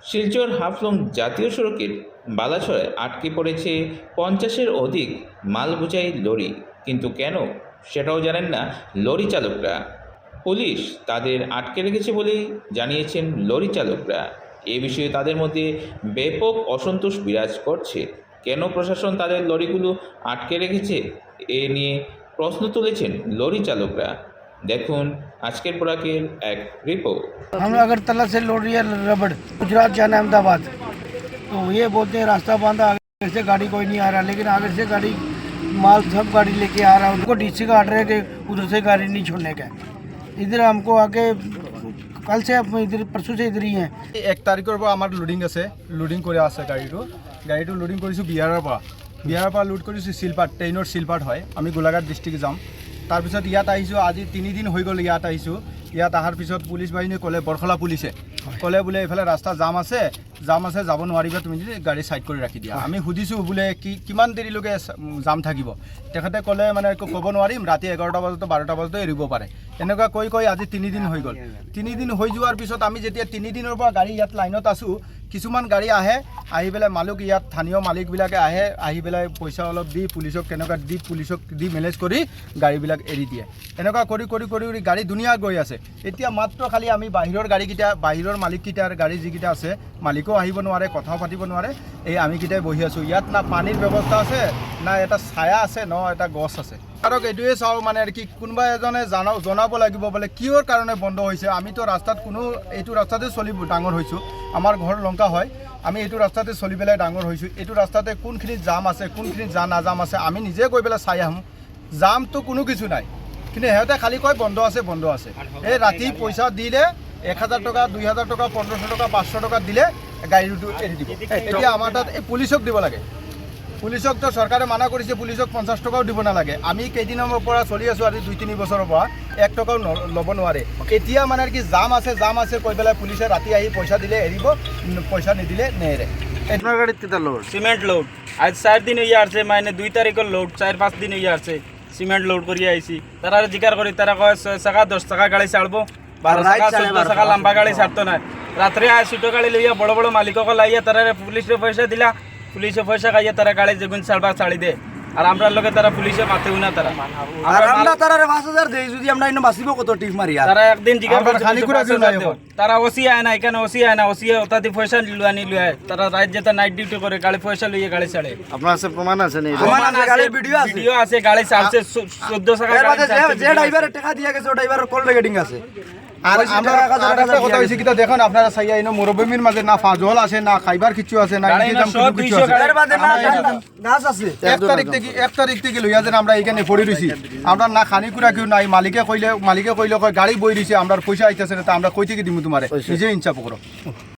শিলচর হাফলং জাতীয় সড়কের বালাছড়ায় আটকে পড়েছে 50-এর অধিক মাল বোঝাই লরি, কিন্তু কেন সেটাও জানেন না লরি চালকরা। পুলিশ তাদের আটকে রেখেছে বলেই জানিয়েছেন লরি চালকরা। এ বিষয়ে তাদের মধ্যে ব্যাপক অসন্তোষ বিরাজ করছে। কেন প্রশাসন তাদের লরিগুলো আটকে রেখেছে এ নিয়ে প্রশ্ন তুলেছেন লরি চালকরা। দেখুন আজকের বরাকের এক রিपोर्ट। हम अगरतला से लौट रही है रबड़, गुजरात जाना है अहमदाबाद। तो ये बोलते हैं रास्ता बंद, आगे से गाड़ी कोई नहीं आ रहा, लेकिन आगे से गाड़ी माल सब गाड़ी लेके आ रहा है। उनको डीसी का ऑर्डर है कि उधर से गाड़ी नहीं छोड़ने का। इधर हमको आके कल से हम इधर परसों से इधर ही हैं। 1 তাৰিখৰ পৰা আমাৰ লোডিং আছে, লোডিং কৰি আছে গাড়ীটো লোডিং কৰিছোঁ বিহাৰৰ পৰা লোড কৰিছোঁ শিলপাট, ট্ৰেইনৰ শিলপাট হয়। আমি গোলাঘাট ডিষ্ট্ৰিক্ট যাম। তাৰপিছত ইয়াত আহিছোঁ, আজি 3 দিন হৈ গ'ল ইয়াত আহিছোঁ। ইয়াত অহাৰ পিছত পুলিচ বাহিনীয়ে ক'লে, বৰখলা পুলিচে ক'লে বোলে এইফালে ৰাস্তা জাম আছে, যাব নোৱাৰিবা, তুমি যদি গাড়ী চাইড কৰি ৰাখি দিয়া। আমি সুধিছোঁ বোলে কিমান দেৰিলৈকে জাম থাকিব। তেখেতে ক'লে মানে ক'ব নোৱাৰিম, ৰাতি 11টা বজাতো 12টা বজাতো এৰিব পাৰে। এনেকুৱা কৈ আজি 3 দিন হৈ গ'ল। 3 দিন হৈ যোৱাৰ পিছত আমি যেতিয়া 3 দিনৰ পৰা গাড়ী ইয়াত লাইনত আছোঁ, কিছুমান গাড়ী আহে, আহি পেলাই মালিক ইয়াত স্থানীয় মালিকবিলাকে আহে, আহি পেলাই পইচা অলপ দি পুলিচক পুলিচক দি মেনেজ কৰি গাড়ীবিলাক এৰি দিয়ে। এনেকুৱা কৰি গাড়ী ধুনীয়া গৈ আছে। এতিয়া মাত্ৰ খালি আমি বাহিৰৰ মালিককেইটাৰ গাড়ী যিকেইটা আছে, মালিকো আহিব নোৱাৰে, কথাও পাতিব নোৱাৰে। এই আমিকেইটাই বহি আছোঁ। ইয়াত না পানীৰ ব্যৱস্থা আছে, না এটা ছায়া আছে, ন এটা গছ আছে। আৰু এইটোৱে চাওঁ মানে কি কোনোবা এজনে জনাব লাগিব বোলে কিহৰ কাৰণে বন্ধ হৈছে। আমিতো ৰাস্তাত এইটো ৰাস্তাতে চলি ডাঙৰ হৈছোঁ। আমাৰ ঘৰ লংকা হয়, আমি এইটো ৰাস্তাতে চলি পেলাই ডাঙৰ হৈছোঁ। এইটো ৰাস্তাতে কোনখিনি জাম আছে, কোনখিনি নাজাম আছে, আমি নিজে গৈ পেলাই চাই আহোঁ। জামটো কোনো কিছু নাই, কিন্তু সিহঁতে খালি কয় বন্ধ আছে। এই ৰাতি পইচা দিলে 1000 টকা, 2000 টকা, 1500 টকা, 500 টকা দিলে গাড়ীটো এৰি দিব। এতিয়া আমাৰ তাত এই পুলিচক দিব লাগে। পুলিচকতো চৰকাৰে মানা কৰিছে, পুলিচক 50 টকাও দিব নালাগে। আমি কেইদিনৰ পৰা চলি আছোঁ, আজি 2-3 বছৰৰ পৰা 1 টকাও ল'ব নোৱাৰে। এতিয়া মানে কি জাম আছে কৈ পেলাই পুলিচে ৰাতি আহি পইচা দিলে এৰিব, পইচা নিদিলে নেৰে। আপনার গাড়ি কিতা লোড? সিমেন্ট লোড আজ 4 দিন হয়ে আসছে, মানে 2 তারিখের লোড 4-5 দিন হয়ে আসছে। সিমেন্ট লোড করিয়ে আইছি, তারা জিকার করি, তারা কয় 6 টাকা 10 টাকা গাড়ি ছাড়বো, 12 টাকা 14 টাকা লম্বা গাড়ি ছাড়তো না। রাত্রে আয় ছোট গাড়ি লইয়া বড় বড় মালিকক লাইয়া তারা পুলিশের পয়সা দিলা, পুলিশের পয়সা খাইয়া তারা গাড়ি যেগুন ছাড়বা ছাড়ি দে। আর আমরা লোকে তারা পুলিশে মাতেও না, তারা আমরা তারা 5000 দেই, যদি আমরা ইনো বাঁচিব কত টিপ মারিয়া। তারা একদিন জিজ্ঞাসা করছে তারা ওসি আয় না, এখানে ওসি আয় না, ওসি ওতাদি পয়সা লুয়ে তারা রাত যেতে নাইট ডিউটি করে, গাড়ি পয়সা লইয়ে গাড়ি ছাড়ে। আপনার কাছে প্রমাণ আছে নেই? গাড়ির ভিডিও আছে, গাড়ি ছাড়ছে 14 টাকা গাড়ি ছাড়ছে। যে ড্রাইভারের টাকা দিয়া গেছে, ও ড্রাইভারের কল রেকর্ডিং আছে। আর আমরা একটা কথা হইছে কিটা দেখুন, আপনারা চাইয়া ইনো মুরব্বীর মাঝে না ফাজল আছে, না খাইবার কিছু আছে, না ইনকাম কিছু আছে। গাছ আছে 1 তারিখ থেকে লইয়া যেন আমরা এখানে পড়ে রইছি। আমরা না খানি কুড়া কেউ নাই। মালিকে কইলে কয় গাড়ি বই রইছে, আমরা পয়সা আইতাছে না, তা আমরা কই থেকে দিমু তোমারে, নিজে ইনসাফ করো।